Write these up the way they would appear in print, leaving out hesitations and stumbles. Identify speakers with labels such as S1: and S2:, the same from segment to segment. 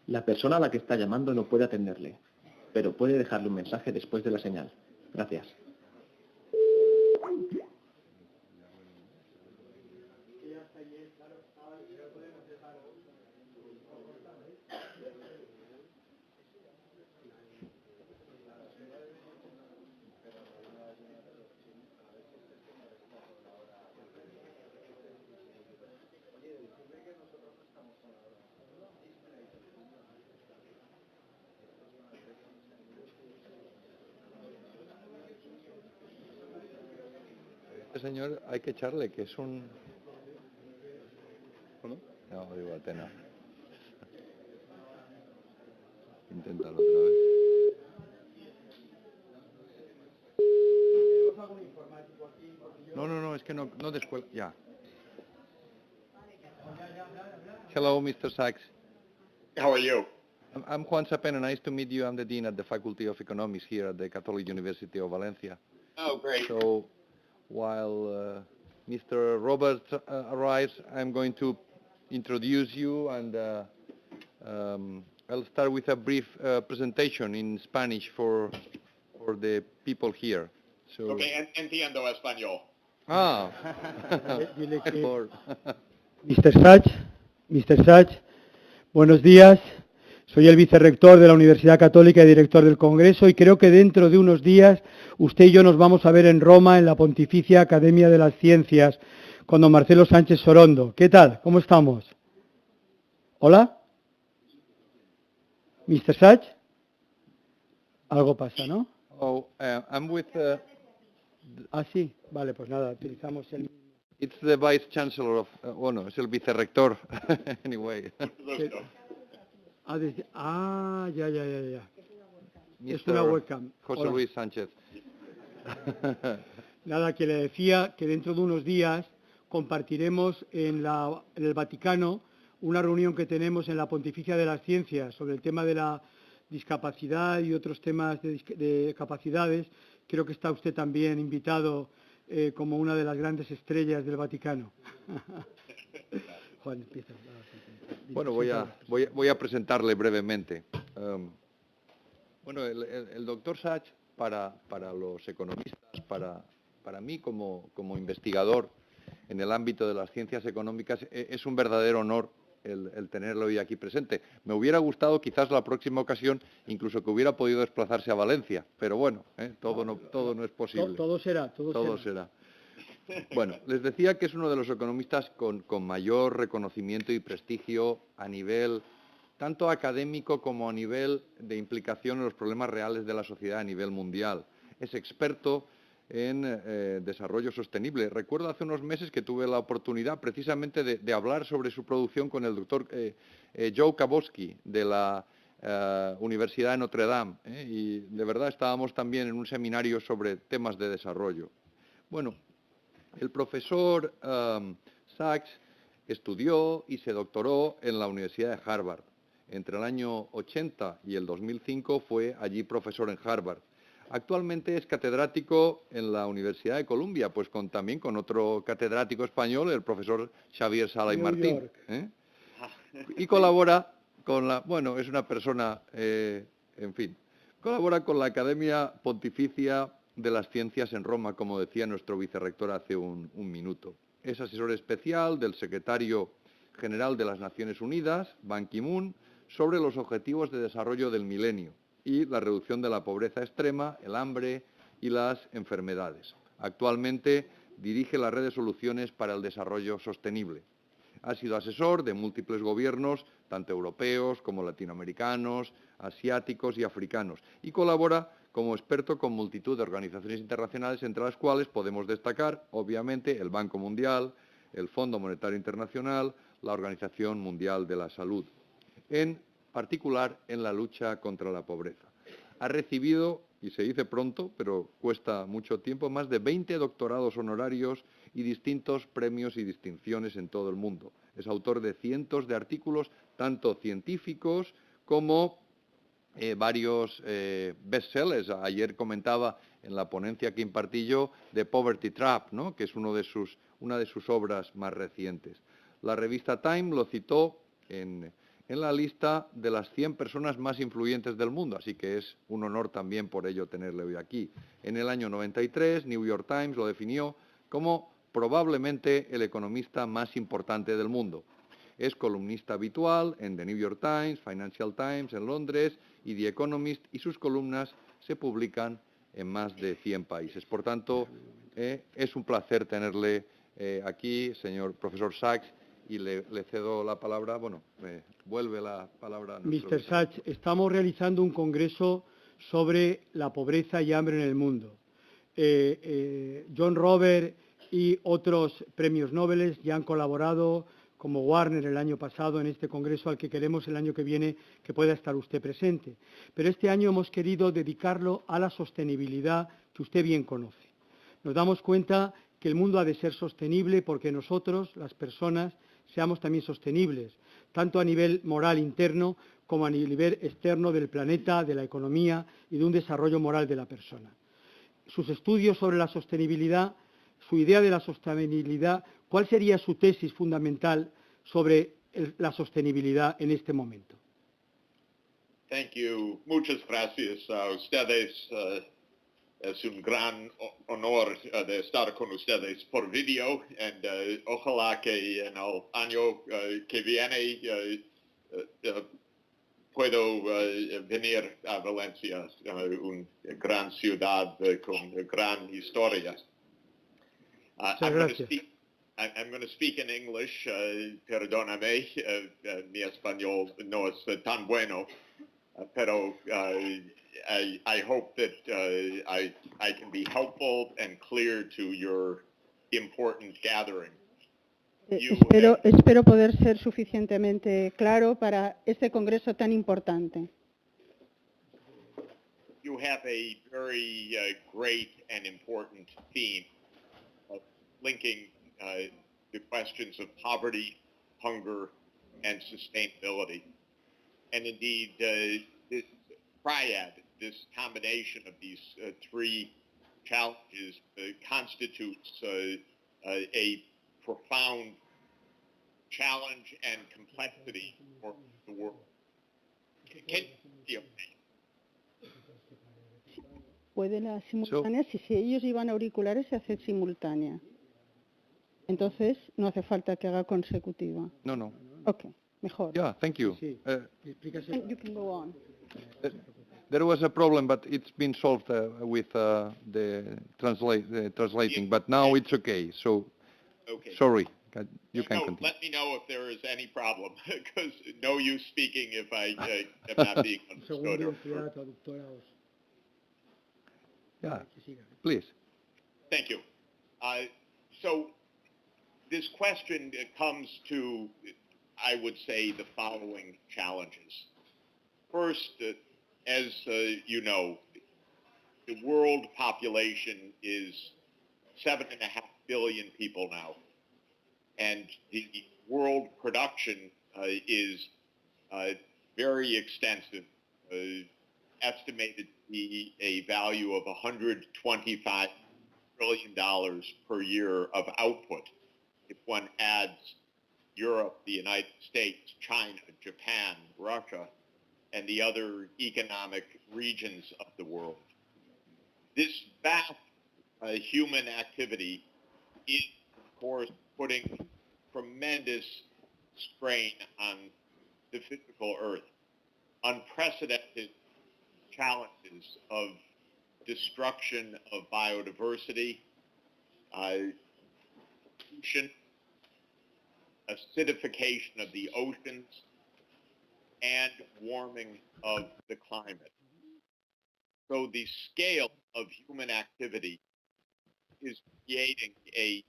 S1: La persona a la que está llamando no puede atenderle, pero puede dejarle un mensaje después de la señal. Gracias.
S2: Este señor hay que echarle, que es un... ¿Cómo? No, digo Atena. Inténtalo otra vez. No, es que no descuelga. Ya. Hello, Mr. Sachs.
S3: How are you?
S2: I'm Juan Sapena. Nice to meet you. I'm the Dean at the Faculty of Economics here at the Catholic University of Valencia.
S3: Oh, great.
S2: So, while Mr. Robert arrives, I'm going to introduce you, and I'll start with a brief presentation in Spanish for the people here. So,
S3: Okay, entiendo español.
S2: Ah,
S4: Dile que-
S2: mejor.
S4: Mr. Sachs, buenos días. Soy el vicerrector de la Universidad Católica y director del Congreso, y creo que dentro de unos días usted y yo nos vamos a ver en Roma, en la Pontificia Academia de las Ciencias, con don Marcelo Sánchez Sorondo. ¿Qué tal? ¿Cómo estamos? ¿Hola? ¿Mr. Sachs? Algo pasa, ¿no?
S2: Oh, I'm with...
S4: Ah, sí. Vale, pues nada, utilizamos el...
S2: It's the Vice Chancellor of... bueno, es el vicerrector, anyway.
S4: Ya. Es
S2: Mr.
S4: una webcam.
S2: José
S4: Hola.
S2: Luis Sánchez.
S4: Nada, que le decía que dentro de unos días compartiremos en el Vaticano una reunión que tenemos en la Pontificia de las Ciencias sobre el tema de la discapacidad y otros temas de capacidades. Creo que está usted también invitado como una de las grandes estrellas del Vaticano. Juan, empieza.
S2: Bueno, voy a presentarle brevemente. Bueno, el doctor Sachs, para los economistas, para mí como investigador en el ámbito de las ciencias económicas, es un verdadero honor el tenerlo hoy aquí presente. Me hubiera gustado quizás la próxima ocasión incluso que hubiera podido desplazarse a Valencia, pero bueno, todo no es posible.
S4: Todo será.
S2: Bueno, les decía que es uno de los economistas con mayor reconocimiento y prestigio a nivel tanto académico como a nivel de implicación en los problemas reales de la sociedad a nivel mundial. Es experto en desarrollo sostenible. Recuerdo hace unos meses que tuve la oportunidad precisamente de hablar sobre su producción con el doctor Joe Kabowski de la Universidad de Notre Dame, y de verdad estábamos también en un seminario sobre temas de desarrollo. Bueno, el profesor Sachs estudió y se doctoró en la Universidad de Harvard. Entre el año 80 y el 2005 fue allí profesor en Harvard. Actualmente es catedrático en la Universidad de Columbia, pues también con otro catedrático español, el profesor Xavier Sala y Martín. Y colabora con es una persona, en fin, colabora con la Academia Pontificia de las Ciencias en Roma, como decía nuestro vicerrector hace un minuto. Es asesor especial del secretario general de las Naciones Unidas, Ban Ki-moon, sobre los objetivos de desarrollo del milenio y la reducción de la pobreza extrema, el hambre y las enfermedades. Actualmente dirige la red de soluciones para el desarrollo sostenible. Ha sido asesor de múltiples gobiernos, tanto europeos como latinoamericanos, asiáticos y africanos, y colabora como experto con multitud de organizaciones internacionales, entre las cuales podemos destacar, obviamente, el Banco Mundial, el Fondo Monetario Internacional, la Organización Mundial de la Salud, en particular en la lucha contra la pobreza. Ha recibido, y se dice pronto, pero cuesta mucho tiempo, más de 20 doctorados honorarios y distintos premios y distinciones en todo el mundo. Es autor de cientos de artículos, tanto científicos como varios bestsellers. Ayer comentaba en la ponencia que impartí yo de Poverty Trap, ¿no?, que es una de sus obras más recientes. La revista Time lo citó en en la lista de las 100 personas más influyentes del mundo, así que es un honor también por ello tenerle hoy aquí. En el año 93, New York Times lo definió como probablemente el economista más importante del mundo. Es columnista habitual en The New York Times, Financial Times en Londres y The Economist, y sus columnas se publican en más de 100 países. Por tanto, es un placer tenerle aquí, señor profesor Sachs, y le cedo la palabra. Bueno, vuelve la palabra a nuestro
S4: Mr. Sachs, estamos realizando un congreso sobre la pobreza y hambre en el mundo. John Robert y otros premios Nobel ya han colaborado, como Warner el año pasado, en este congreso al que queremos el año que viene que pueda estar usted presente. Pero este año hemos querido dedicarlo a la sostenibilidad que usted bien conoce. Nos damos cuenta que el mundo ha de ser sostenible porque nosotros, las personas, seamos también sostenibles, tanto a nivel moral interno como a nivel externo del planeta, de la economía y de un desarrollo moral de la persona. Sus estudios sobre la sostenibilidad, su idea de la sostenibilidad, ¿cuál sería su tesis fundamental sobre la sostenibilidad en este momento?
S3: Thank you. Muchas gracias a ustedes. Es un gran honor de estar con ustedes por video y ojalá que en el año que viene puedo venir a Valencia, una gran ciudad con gran historia. I'm going to speak in English. Perdóname, mi español no es tan bueno, pero I hope that I can be helpful and clear to your important gathering.
S5: Espero poder ser suficientemente claro para este congreso tan importante.
S3: You have a very great and important theme of linking the questions of poverty, hunger, and sustainability. And indeed, this triad, this combination of these three challenges constitutes a profound challenge and complexity for the world.
S5: Puede la simultánea, si ellos llevan auriculares, se hace simultánea. Entonces, no hace falta que haga consecutiva.
S2: No.
S5: Ok, mejor.
S2: Yeah, thank you.
S5: You can go on.
S2: There was a problem, but it's been solved with the translating, but now it's okay. So,
S3: okay.
S2: Sorry, you can continue.
S3: Let me know if there is any problem, because no use speaking if I am not being understood.
S2: Yeah, please.
S3: Thank you. So this question comes to, I would say, the following challenges. First, as you know, the world population is 7.5 billion people now, and the world production is very extensive, estimated to be a value of $125 trillion per year of output if one adds Europe, the United States, China, Japan, Russia, and the other economic regions of the world. This vast human activity is, of course, putting tremendous strain on the physical earth. Unprecedented challenges of destruction of biodiversity, pollution, acidification of the oceans, and warming of the climate. So the scale of human activity is creating a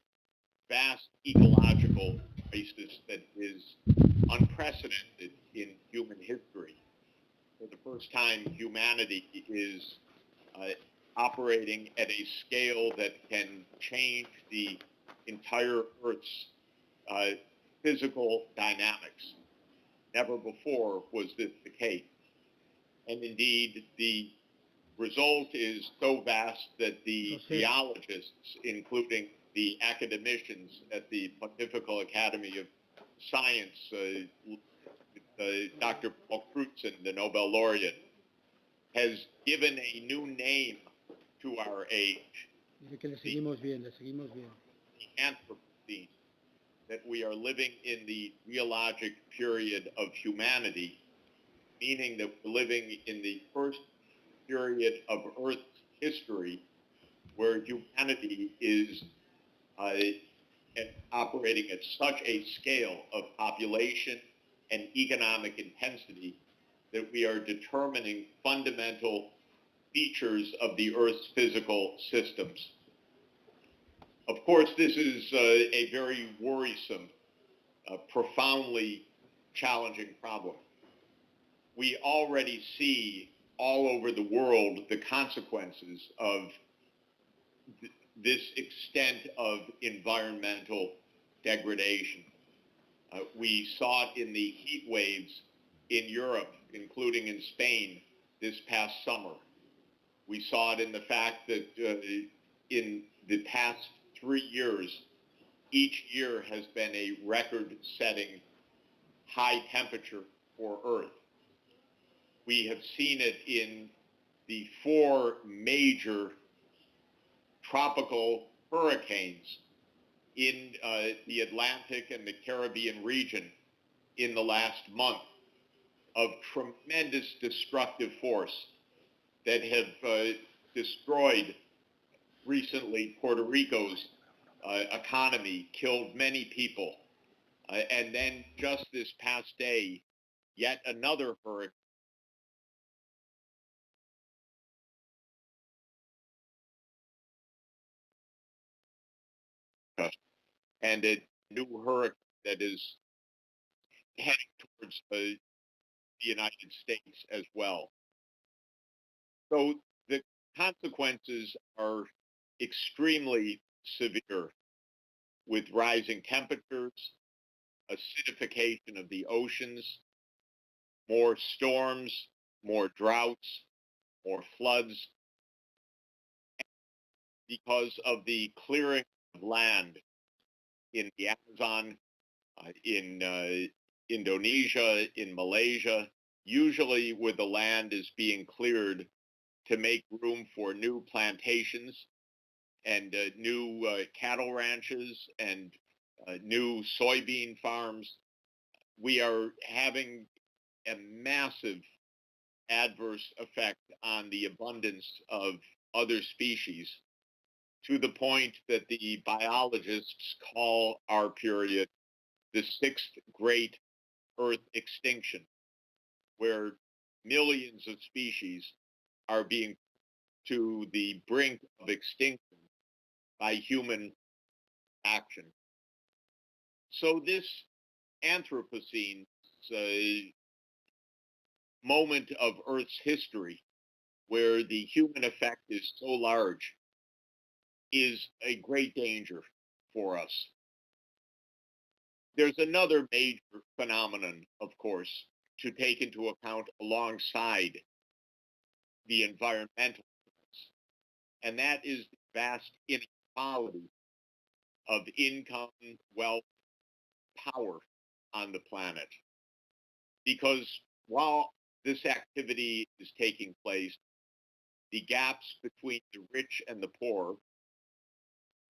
S3: vast ecological crisis that is unprecedented in human history. For the first time, humanity is operating at a scale that can change the entire Earth's physical dynamics. Never before was this the case. And indeed, the result is so vast that the geologists, including the academicians at the Pontifical Academy of Science, Dr. Paul Crutzen, the Nobel laureate, has given a new name to our age,
S4: Dice que le seguimos bien, le seguimos bien.
S3: the Anthropocene, that we are living in the geologic period of humanity, meaning that we're living in the first period of Earth's history where humanity is operating at such a scale of population and economic intensity that we are determining fundamental features of the Earth's physical systems. Of course, this is a very worrisome, profoundly challenging problem. We already see all over the world the consequences of this extent of environmental degradation. We saw it in the heat waves in Europe, including in Spain this past summer. We saw it in the fact that in the past 3 years, each year has been a record-setting high temperature for Earth. We have seen it in the 4 major tropical hurricanes in the Atlantic and the Caribbean region in the last month of tremendous destructive force that have destroyed recently Puerto Rico's economy, killed many people. And then just this past day, yet another hurricane and a new hurricane that is heading towards the United States as well. So the consequences are extremely severe, with rising temperatures, acidification of the oceans, more storms, more droughts, more floods, because of the clearing of land in the Amazon, in Indonesia, in Malaysia, usually where the land is being cleared to make room for new plantations and new cattle ranches and new soybean farms. We are having a massive adverse effect on the abundance of other species, to the point that the biologists call our period the 6th great Earth extinction, where millions of species are being to the brink of extinction by human action. So this Anthropocene moment of Earth's history, where the human effect is so large, is a great danger for us. There's another major phenomenon, of course, to take into account alongside the environmental threats, and that is the vast inequality of income, wealth, power on the planet. Because while this activity is taking place, the gaps between the rich and the poor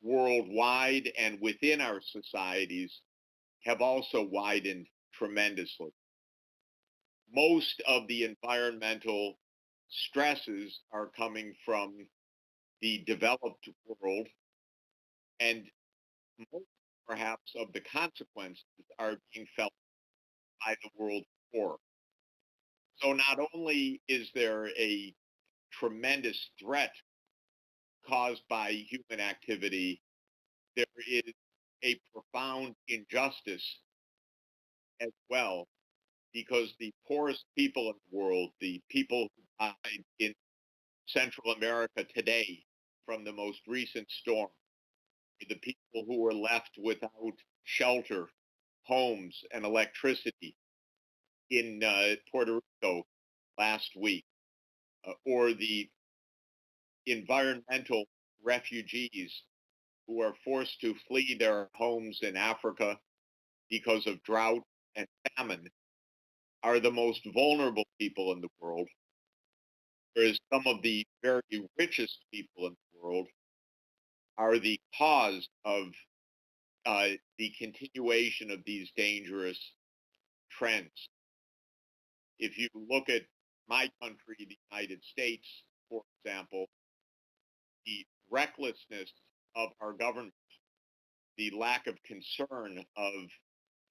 S3: worldwide and within our societies have also widened tremendously. Most of the environmental stresses are coming from the developed world, and most perhaps of the consequences are being felt by the world poor. So not only is there a tremendous threat caused by human activity, there is a profound injustice as well, because the poorest people in the world, the people who died in Central America today from the most recent storm, the people who were left without shelter, homes, and electricity in Puerto Rico last week, or the environmental refugees who are forced to flee their homes in Africa because of drought and famine, are the most vulnerable people in the world, whereas some of the very richest people in the world are the cause of the continuation of these dangerous trends. If you look at my country, the United States, for example, the recklessness of our government, the lack of concern of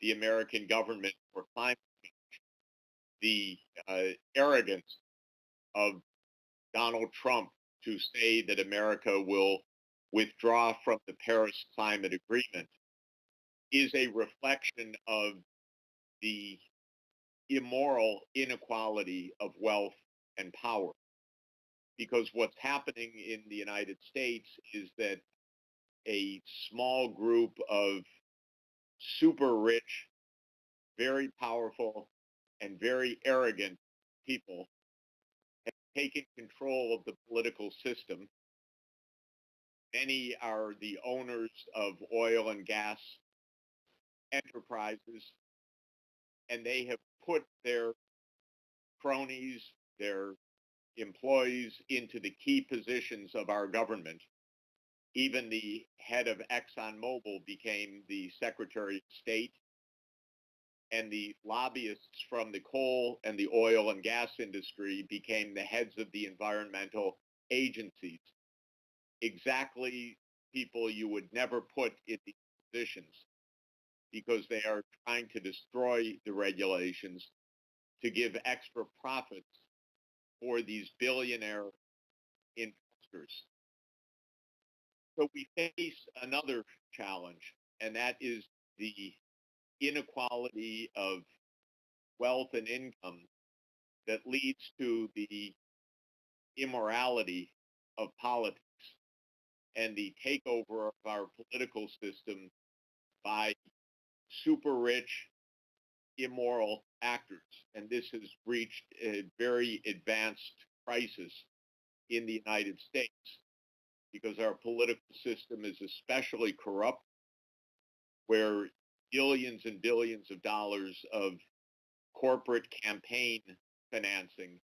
S3: the American government for climate change, the arrogance of Donald Trump to say that America will withdraw from the Paris Climate Agreement is a reflection of the immoral inequality of wealth and power. Because what's happening in the United States is that a small group of super rich, very powerful, and very arrogant people have taken control of the political system. Many are the owners of oil and gas enterprises, and they have put their cronies, their employees into the key positions of our government. Even the head of ExxonMobil became the Secretary of State, and the lobbyists from the coal and the oil and gas industry became the heads of the environmental agencies. Exactly people you would never put in these positions, because they are trying to destroy the regulations to give extra profits for these billionaire investors. So we face another challenge, and that is the inequality of wealth and income that leads to the immorality of politics and the takeover of our political system by super rich, immoral actors. And this has reached a very advanced crisis in the United States because our political system is especially corrupt, where billions and billions of dollars of corporate campaign financing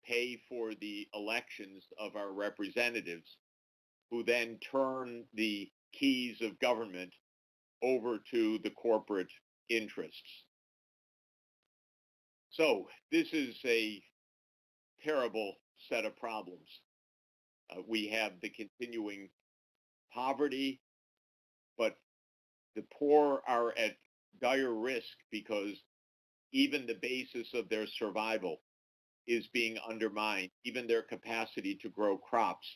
S3: pay for the elections of our representatives, who then turn the keys of government over to the corporate interests. So this is a terrible set of problems. We have the continuing poverty, but the poor are at dire risk because even the basis of their survival is being undermined. Even their capacity to grow crops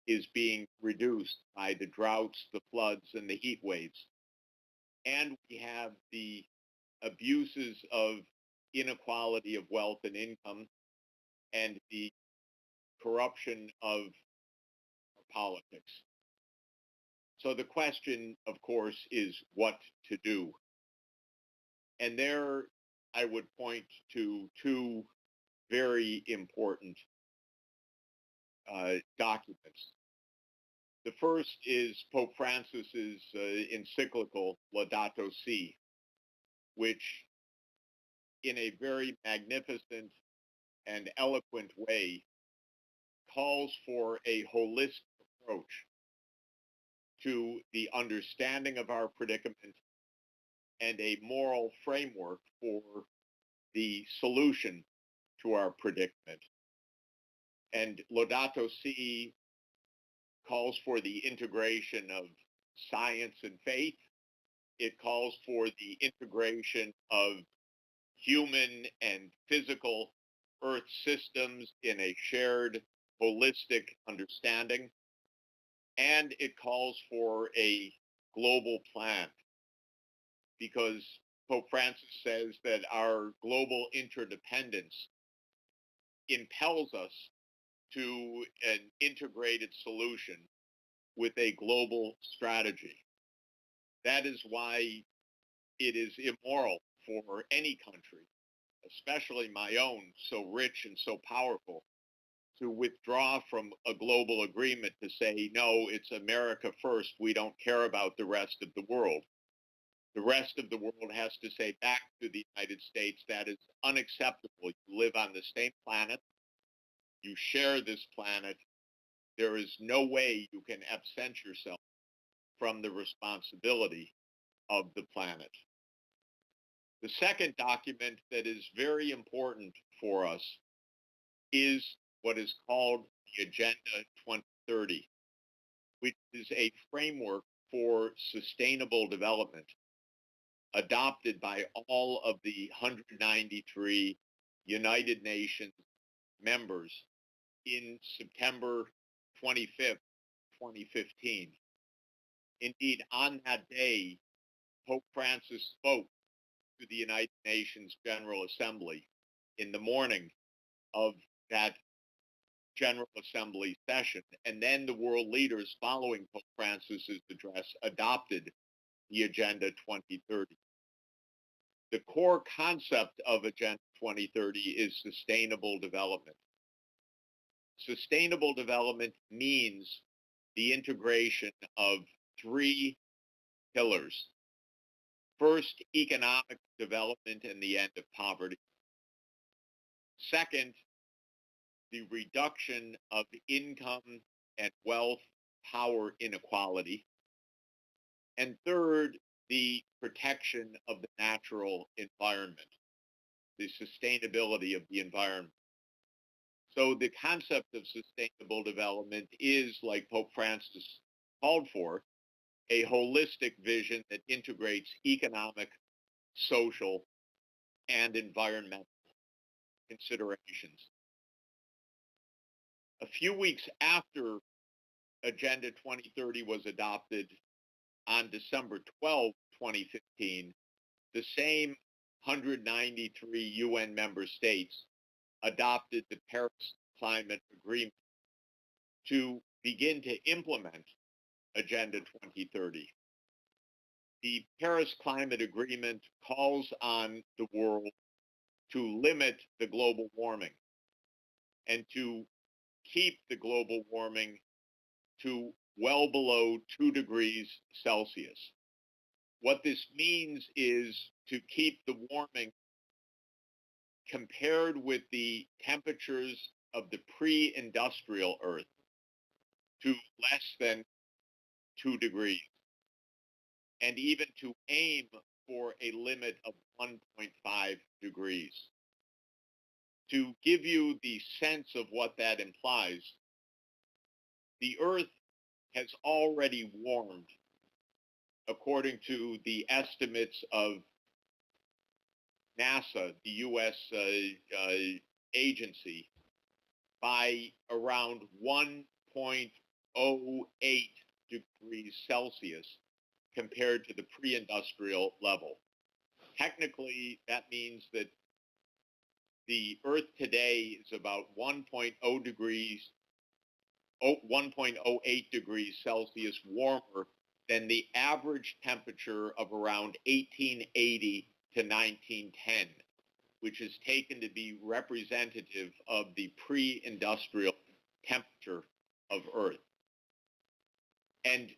S3: is being reduced by the droughts, the floods, and the heat waves. And we have the abuses of inequality of wealth and income and the corruption of politics. So the question, of course, is what to do. And there I would point to two very important documents. The first is Pope Francis's encyclical Laudato Si, which in a very magnificent and eloquent way calls for a holistic approach to the understanding of our predicament and a moral framework for the solution to our predicament. And Laudato Si calls for the integration of science and faith. It calls for the integration of human and physical Earth systems in a shared holistic understanding. And it calls for a global plan, because Pope Francis says that our global interdependence impels us to an integrated solution with a global strategy. That is why it is immoral for any country, especially my own, so rich and so powerful, to withdraw from a global agreement to say, no, it's America first, we don't care about the rest of the world. the rest of the world has to say back to the United States that is unacceptable. You live on the same planet. You share this planet. There is no way you can absent yourself from the responsibility of the planet. The second document that is very important for us is what is called the Agenda 2030, which is a framework for sustainable development adopted by all of the 193 United Nations members in September 25th, 2015. Indeed, on that day, Pope Francis spoke to the United Nations General Assembly in the morning of that General Assembly session. And then the world leaders following Pope Francis's address adopted the Agenda 2030. The core concept of Agenda 2030 is sustainable development. Sustainable development means the integration of three pillars. First, economic development and the end of poverty. Second, the reduction of income and wealth power inequality. And third, the protection of the natural environment, the sustainability of the environment. So the concept of sustainable development is, like Pope Francis called for, a holistic vision that integrates economic, social, and environmental considerations. A few weeks after Agenda 2030 was adopted on December 12, 2015, the same 193 UN member states adopted the Paris Climate Agreement to begin to implement Agenda 2030. The Paris Climate Agreement calls on the world to limit the global warming and to keep the global warming to well below 2 degrees Celsius. What this means is to keep the warming compared with the temperatures of the pre-industrial Earth to less than 2 degrees, and even to aim for a limit of 1.5 degrees. To give you the sense of what that implies, the Earth has already warmed, according to the estimates of NASA, the U.S. Agency, by around 1.08 degrees Celsius compared to the pre-industrial level. Technically, that means that the Earth today is about 1.08 degrees Celsius warmer than the average temperature of around 1880 to 1910, which is taken to be representative of the pre-industrial temperature of Earth. And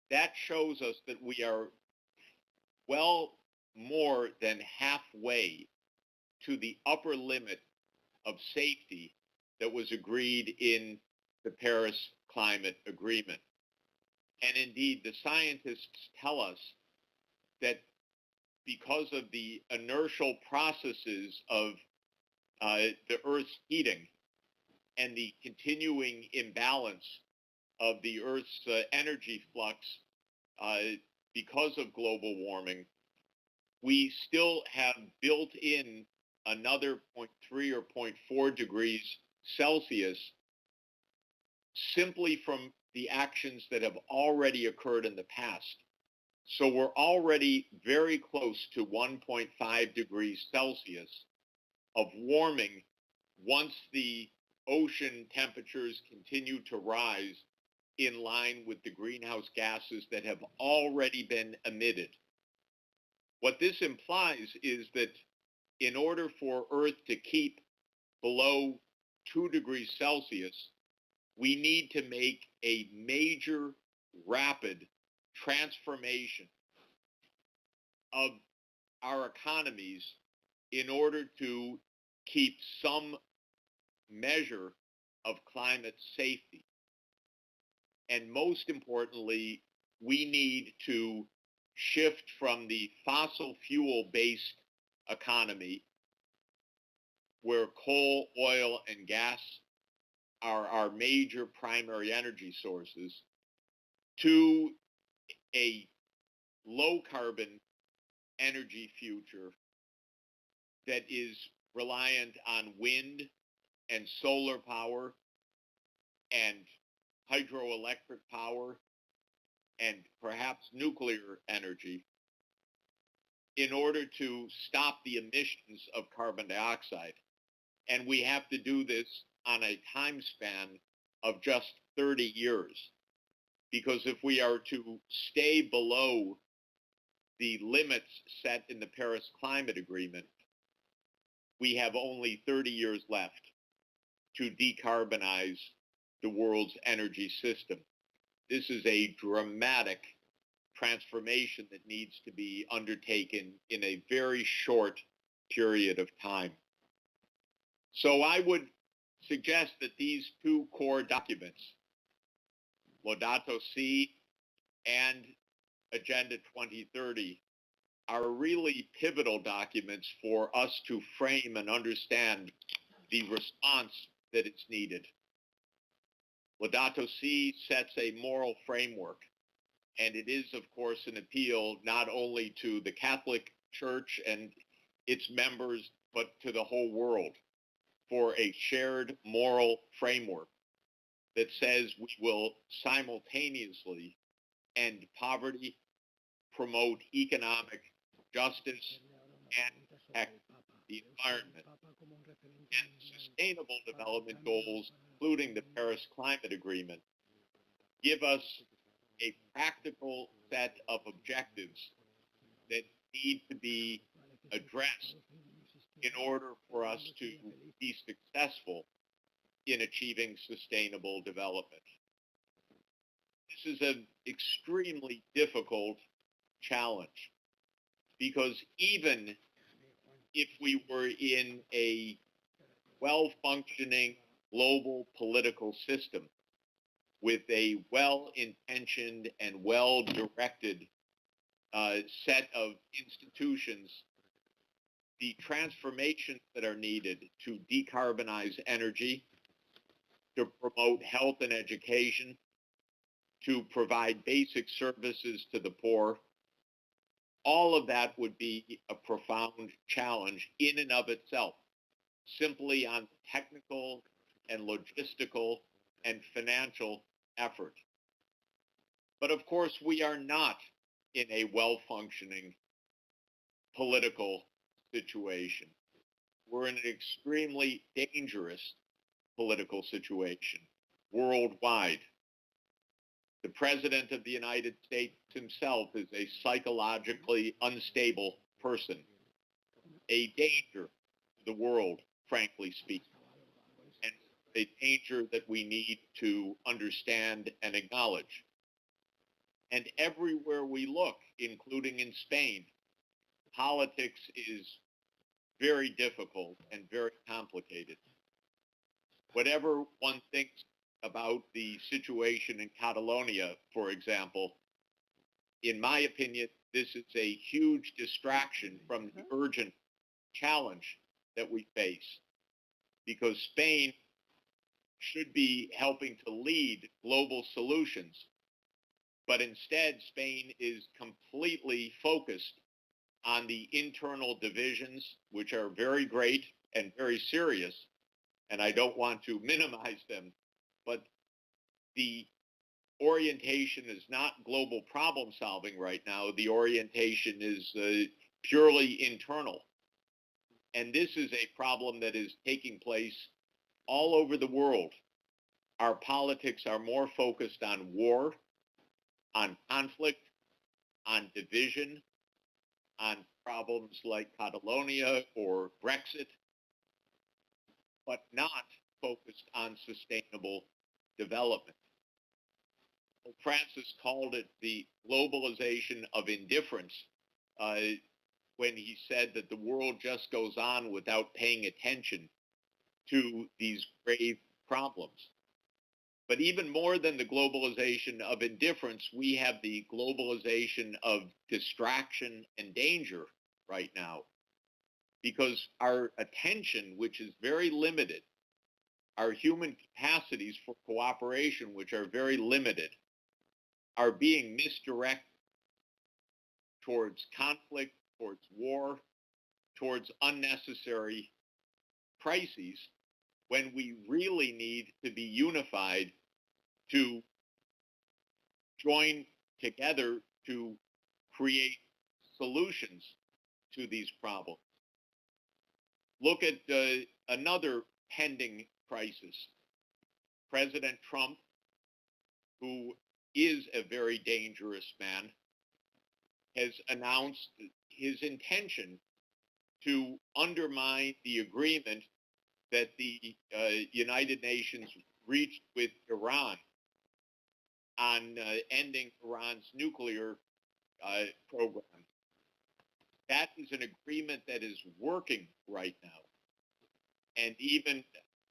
S3: that shows us that we are well more than halfway to the upper limit of safety that was agreed in the Paris Climate Agreement. And indeed, the scientists tell us that because of the inertial processes of the Earth's heating and the continuing imbalance of the Earth's energy flux because of global warming, we still have built in another 0.3 or 0.4 degrees Celsius simply from the actions that have already occurred in the past. So we're already very close to 1.5 degrees Celsius of warming once the ocean temperatures continue to rise in line with the greenhouse gases that have already been emitted. What this implies is that in order for Earth to keep below 2 degrees Celsius, we need to make a major, rapid transformation of our economies in order to keep some measure of climate safety. And most importantly, we need to shift from the fossil fuel-based economy, where coal, oil, and gas are our major primary energy sources, to a low-carbon energy future that is reliant on wind and solar power and hydroelectric power and perhaps nuclear energy in order to stop the emissions of carbon dioxide. And we have to do this on a time span of just 30 years. Because if we are to stay below the limits set in the Paris Climate Agreement, we have only 30 years left to decarbonize the world's energy system. This is a dramatic transformation that needs to be undertaken in a very short period of time. So I would suggest that these two core documents, Laudato Si and Agenda 2030, are really pivotal documents for us to frame and understand the response that is needed. Laudato Si sets a moral framework, and it is, of course, an appeal not only to the Catholic Church and its members, but to the whole world for a shared moral framework that says we will simultaneously end poverty, promote economic justice, and protect the environment. And sustainable development goals, including the Paris Climate Agreement, give us a practical set of objectives that need to be addressed in order for us to be successful in achieving sustainable development. This is an extremely difficult challenge because even if we were in a well-functioning global political system with a well-intentioned and well-directed set of institutions, the transformations that are needed to decarbonize energy, to promote health and education, to provide basic services to the poor, all of that would be a profound challenge in and of itself, simply on technical and logistical and financial effort. But of course, we are not in a well-functioning political situation. We're in an extremely dangerous political situation worldwide. The President of the United States himself is a psychologically unstable person, a danger to the world, frankly speaking, and a danger that we need to understand and acknowledge. And everywhere we look, including in Spain, politics is very difficult and very complicated. Whatever one thinks about the situation in Catalonia, for example, in my opinion, this is a huge distraction from the urgent challenge that we face, because Spain should be helping to lead global solutions, but instead Spain is completely focused on the internal divisions, which are very great and very serious, and I don't want to minimize them, but the orientation is not global problem solving right now. The orientation is purely internal. And this is a problem that is taking place all over the world. Our politics are more focused on war, on conflict, on division, on problems like Catalonia or Brexit, but not focused on sustainable development. Pope Francis called it the globalization of indifference when he said that the world just goes on without paying attention to these grave problems. But even more than the globalization of indifference, we have the globalization of distraction and danger right now, because our attention, which is very limited, our human capacities for cooperation, which are very limited, are being misdirected towards conflict, towards war, towards unnecessary crises, when we really need to be unified to join together to create solutions to these problems. Look at another pending crisis. President Trump, who is a very dangerous man, has announced his intention to undermine the agreement that the United Nations reached with Iran on ending Iran's nuclear program. That is an agreement that is working right now. And even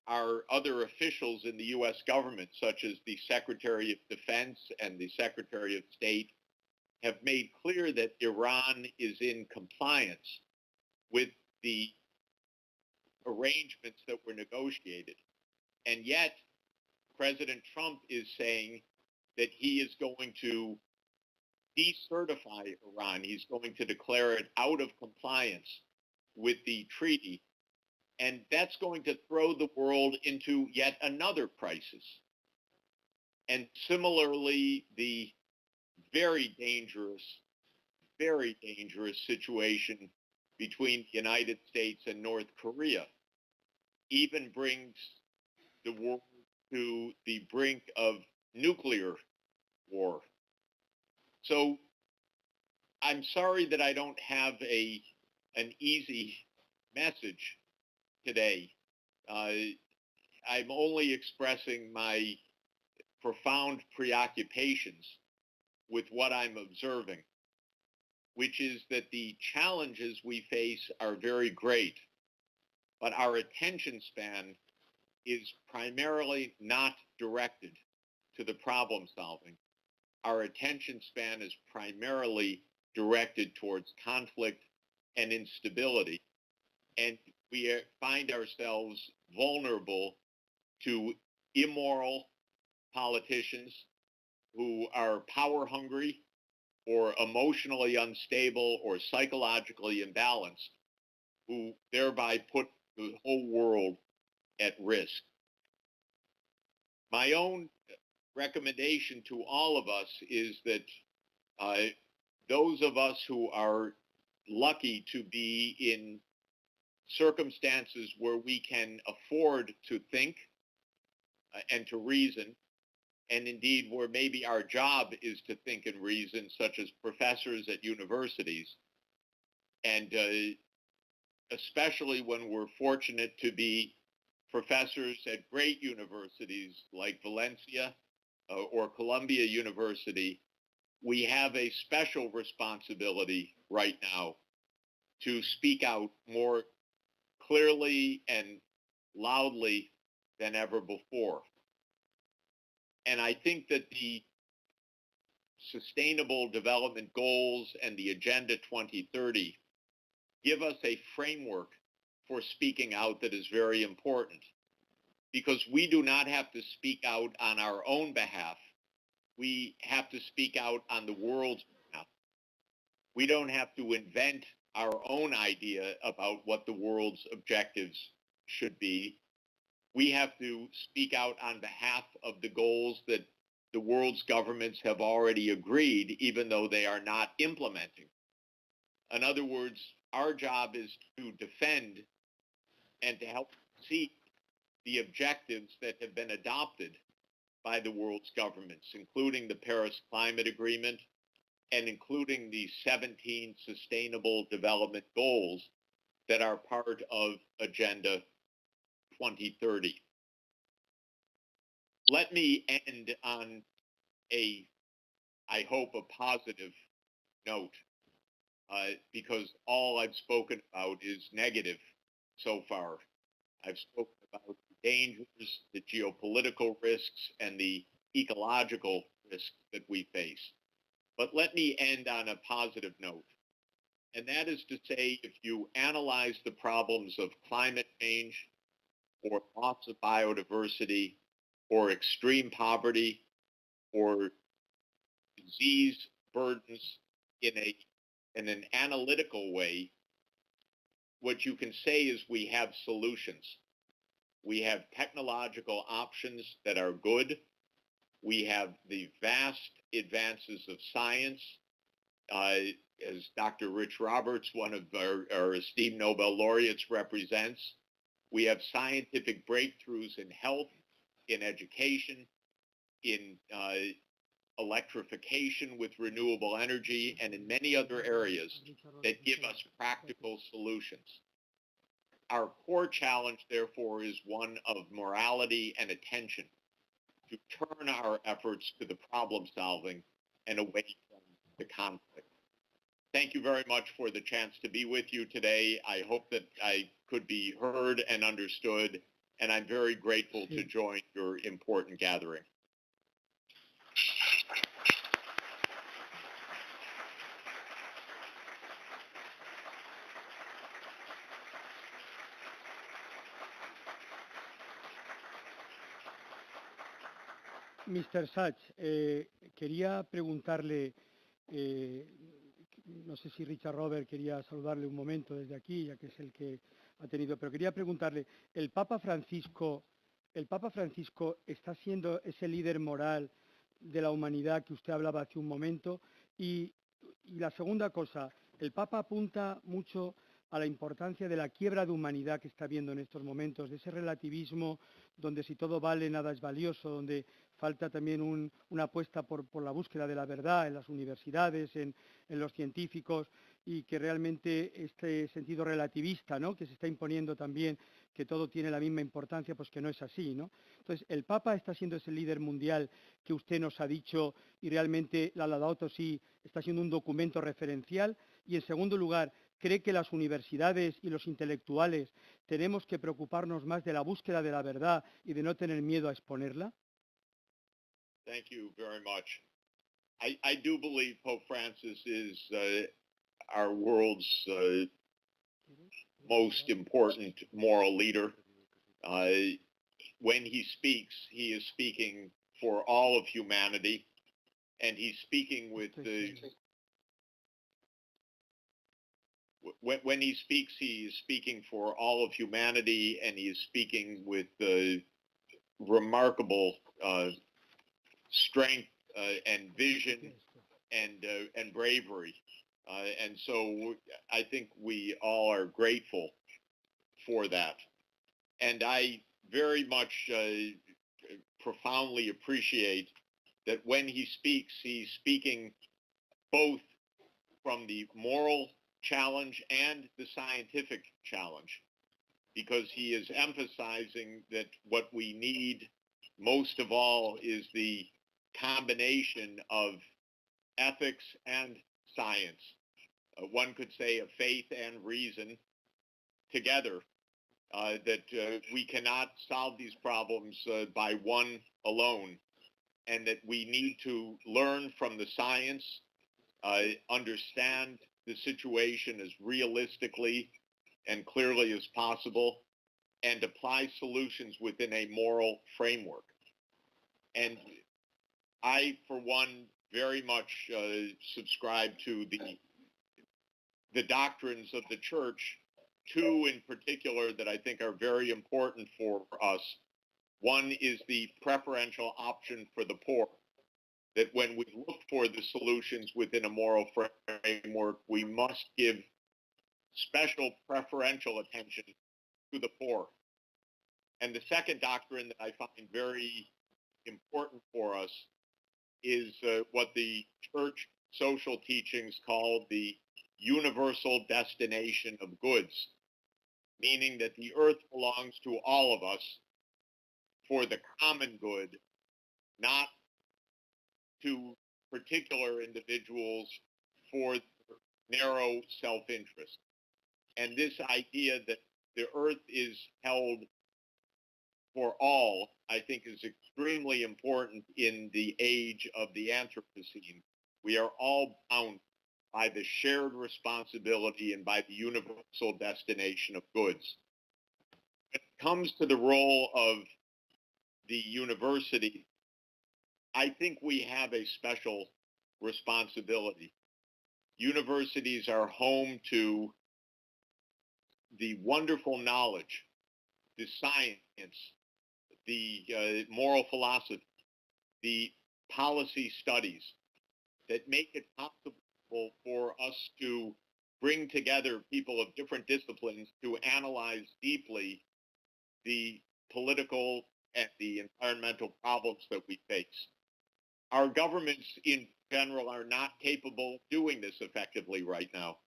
S3: our other officials in the U.S. government, such as the Secretary of Defense and the Secretary of State, have made clear that Iran is in compliance with the arrangements that were negotiated. And yet, President Trump is saying that he is going to decertify Iran. He's going to declare it out of compliance with the treaty. And that's going to throw the world into yet another crisis. And similarly, the very dangerous situation between the United States and North Korea even brings the world to the brink of nuclear war. So I'm sorry that I don't have an easy message today. I'm only expressing my profound preoccupations with what I'm observing, which is that the challenges we face are very great, but our attention span is primarily not directed to the problem solving. Our attention span is primarily directed towards conflict and instability. And we find ourselves vulnerable to immoral politicians who are power hungry or emotionally unstable or psychologically imbalanced, who thereby put the whole world at risk. My own recommendation to all of us is that those of us who are lucky to be in circumstances where we can afford to think and to reason, and indeed where maybe our job is to think and reason, such as professors at universities, and especially when we're fortunate to be professors at great universities like Valencia or Columbia University, we have a special responsibility right now to speak out more clearly and loudly than ever before. And I think that the Sustainable Development Goals and the Agenda 2030 give us a framework for speaking out that is very important, because we do not have to speak out on our own behalf. We have to speak out on the world's behalf. We don't have to invent our own idea about what the world's objectives should be. We have to speak out on behalf of the goals that the world's governments have already agreed, even though they are not implementing. In other words, our job is to defend and to help seek the objectives that have been adopted by the world's governments, including the Paris Climate Agreement and including the 17 Sustainable Development Goals that are part of Agenda 2030. Let me end on I hope, a positive note. because all I've spoken about is negative so far. I've spoken about the dangers, the geopolitical risks, and the ecological risks that we face. But let me end on a positive note. And that is to say, if you analyze the problems of climate change, or loss of biodiversity, or extreme poverty, or disease burdens in an analytical way, what you can say is we have solutions. We have technological options that are good. We have the vast advances of science. As Dr. Rich Roberts, one of our esteemed Nobel laureates, represents, we have scientific breakthroughs in health, in education, in electrification with renewable energy, and in many other areas that give us practical solutions. Our core challenge, therefore, is one of morality and attention, to turn our efforts to the problem solving and away from the conflict. Thank you very much for the chance to be with you today. I hope that I could be heard and understood, and I'm very grateful to join your important gathering.
S4: Mr. Sachs, quería preguntarle, no sé si Richard Robert quería saludarle un momento desde aquí, ya que es el que ha tenido, pero quería preguntarle, ¿el Papa Francisco está siendo ese líder moral de la humanidad que usted hablaba hace un momento? Y la segunda cosa, el Papa apunta mucho a la importancia de la quiebra de humanidad que está habiendo en estos momentos, de ese relativismo donde si todo vale, nada es valioso, donde falta también una apuesta por la búsqueda de la verdad en las universidades, en los científicos, y que realmente este sentido relativista, ¿no?, que se está imponiendo también, que todo tiene la misma importancia, pues que no es así, ¿no? Entonces, el Papa está siendo ese líder mundial que usted nos ha dicho, y realmente la Laudato Si está siendo un documento referencial. Y en segundo lugar, ¿cree que las universidades y los intelectuales tenemos que preocuparnos más de la búsqueda de la verdad y de no tener miedo a exponerla?
S3: Thank you very much. I do believe Pope Francis is our world's most important moral leader. When he is speaking for all of humanity, and he's speaking with when he speaks, he is speaking for all of humanity, and he is speaking with remarkable strength and vision and bravery. And so I think we all are grateful for that. And I very much profoundly appreciate that when he speaks, he's speaking both from the moral challenge and the scientific challenge, because he is emphasizing that what we need most of all is the combination of ethics and science. One could say of faith and reason together, that we cannot solve these problems by one alone, and that we need to learn from the science, understand the situation as realistically and clearly as possible, and apply solutions within a moral framework. And I, for one, very much subscribe to the doctrines of the Church, two in particular that I think are very important for us. One is the preferential option for the poor, that when we look for the solutions within a moral framework, we must give special preferential attention to the poor. And the second doctrine that I find very important for us is what the Church social teachings call the universal destination of goods, meaning that the earth belongs to all of us for the common good, not to particular individuals for narrow self-interest. And this idea that the earth is held for all, I think, is extremely important in the age of the Anthropocene. We are all bound by the shared responsibility and by the universal destination of goods. When it comes to the role of the university, I think we have a special responsibility. Universities are home to the wonderful knowledge, the science, the moral philosophy, the policy studies that make it possible for us to bring together people of different disciplines to analyze deeply the political and the environmental problems that we face. Our governments in general are not capable of doing this effectively right now.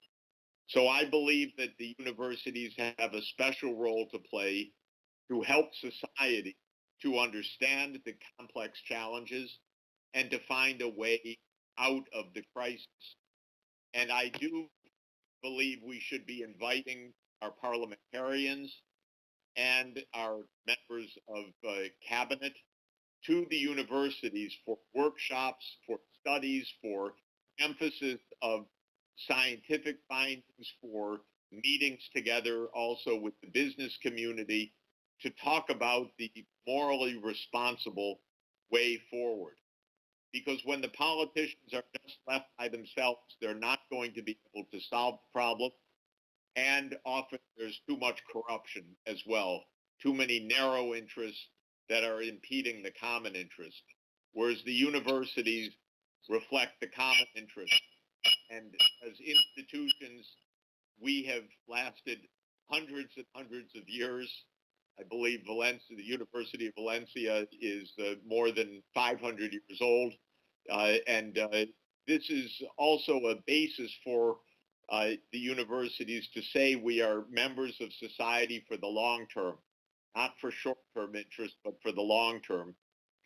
S3: So I believe that the universities have a special role to play to help society to understand the complex challenges and to find a way out of the crisis. And I do believe we should be inviting our parliamentarians and our members of cabinet to the universities for workshops, for studies, for emphasis of scientific findings, for meetings together also with the business community to talk about the morally responsible way forward. Because when the politicians are just left by themselves, they're not going to be able to solve the problem. And often there's too much corruption as well, too many narrow interests that are impeding the common interest. Whereas the universities reflect the common interest. And as institutions, we have lasted hundreds and hundreds of years. I believe Valencia, the University of Valencia is more than 500 years old. This is also a basis for the universities to say we are members of society for the long term, not for short-term interest, but for the long term,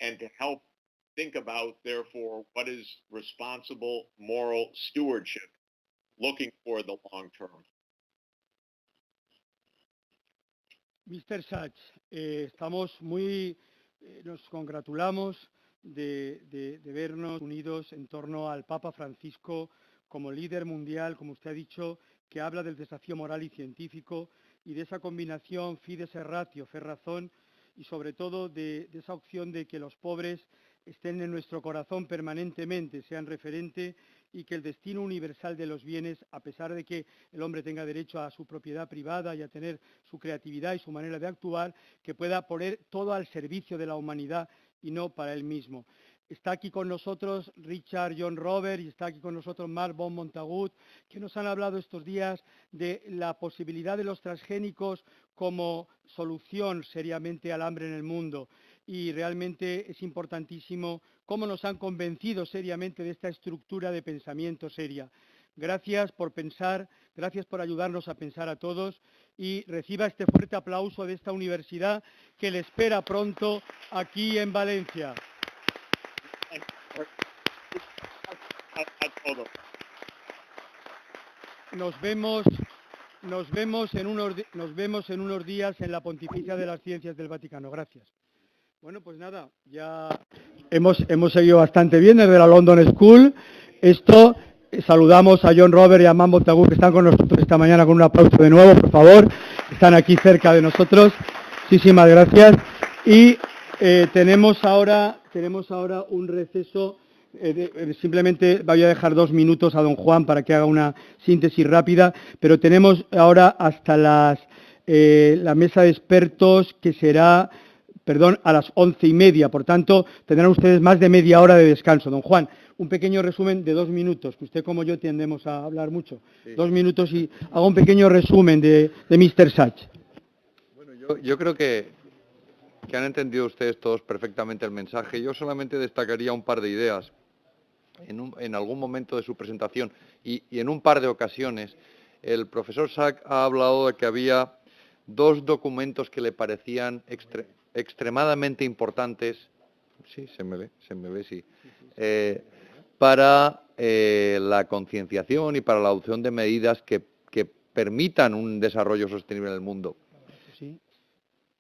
S3: and to help think about, therefore, what is responsible moral stewardship, looking for the long term.
S4: Mr. Sachs, nos congratulamos de vernos unidos en torno al Papa Francisco como líder mundial, como usted ha dicho, que habla del desafío moral y científico y de esa combinación fides et ratio, fe razón, y sobre todo de esa opción de que los pobres estén en nuestro corazón permanentemente, sean referente y que el destino universal de los bienes, a pesar de que el hombre tenga derecho a su propiedad privada y a tener su creatividad y su manera de actuar, que pueda poner todo al servicio de la humanidad y no para él mismo. Está aquí con nosotros Richard John Robert y está aquí con nosotros Marc von Montagut, que nos han hablado estos días de la posibilidad de los transgénicos como solución seriamente al hambre en el mundo. Y realmente es importantísimo cómo nos han convencido seriamente de esta estructura de pensamiento seria. Gracias por pensar, gracias por ayudarnos a pensar a todos y reciba este fuerte aplauso de esta universidad que le espera pronto aquí en Valencia. Nos vemos en unos días en la Pontificia de las Ciencias del Vaticano. Gracias. Bueno, pues nada, ya hemos seguido bastante bien desde la London School. Saludamos a John Robert y a Marc Montagut que están con nosotros esta mañana con un aplauso de nuevo, por favor. Están aquí cerca de nosotros. Muchísimas gracias. Y tenemos ahora un receso. Simplemente voy a dejar 2 minutos a don Juan para que haga una síntesis rápida, pero tenemos ahora hasta la mesa de expertos que será, a las 11:30. Por tanto, tendrán ustedes más de media hora de descanso. Don Juan, un pequeño resumen de 2 minutos, que usted como yo tendemos a hablar mucho. Sí. 2 minutos y hago un pequeño resumen de Mr. Sachs.
S2: Bueno, yo creo que han entendido ustedes todos perfectamente el mensaje. Yo solamente destacaría un par de ideas. En algún momento de su presentación y en un par de ocasiones, el profesor Sachs ha hablado de que había 2 documentos que le parecían extremadamente importantes, sí, se me ve, sí, para la concienciación y para la adopción de medidas que permitan un desarrollo sostenible en el mundo.
S4: Sí.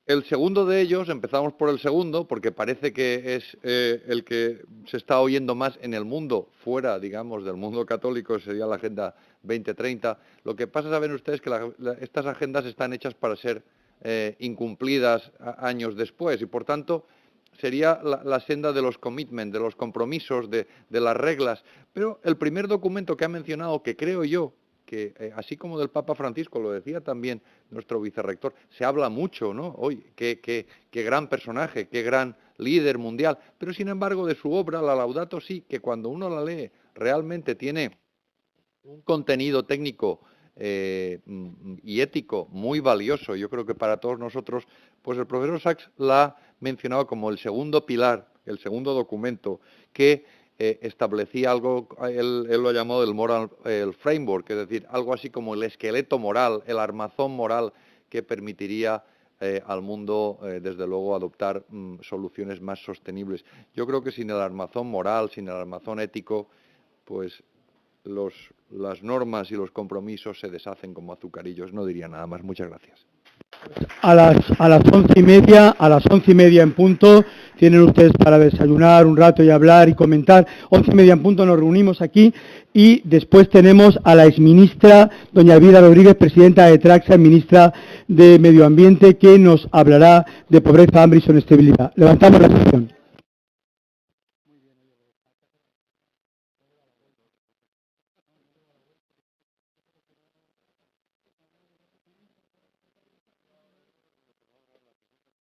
S2: El segundo de ellos, empezamos por el segundo, porque parece que es el que se está oyendo más en el mundo, fuera, digamos, del mundo católico, sería la Agenda 2030. Lo que pasa, saben ustedes, que estas agendas están hechas para ser incumplidas años después y, por tanto, sería la senda de los commitments, de los compromisos, de las reglas. Pero el primer documento que ha mencionado, que creo yo, que así como del Papa Francisco, lo decía también nuestro vicerrector, se habla mucho, ¿no? Hoy, qué gran personaje, qué gran líder mundial, pero sin embargo de su obra, la Laudato Si, que cuando uno la lee realmente tiene un contenido técnico y ético muy valioso, yo creo que para todos nosotros, pues el profesor Sachs la ha mencionado como el segundo pilar, el segundo documento que establecía algo, él lo llamó el framework, es decir, algo así como el esqueleto moral, el armazón moral que permitiría al mundo, desde luego, adoptar soluciones más sostenibles. Yo creo que sin el armazón moral, sin el armazón ético, pues las normas y los compromisos se deshacen como azucarillos. No diría nada más. Muchas gracias.
S4: A las 11:30 en punto, tienen ustedes para desayunar un rato y hablar y comentar. 11:30 en punto nos reunimos aquí y después tenemos a la exministra, doña Elvira Rodríguez, presidenta de Traxa, ministra de Medio Ambiente, que nos hablará de pobreza, hambre y sostenibilidad. Levantamos la sesión.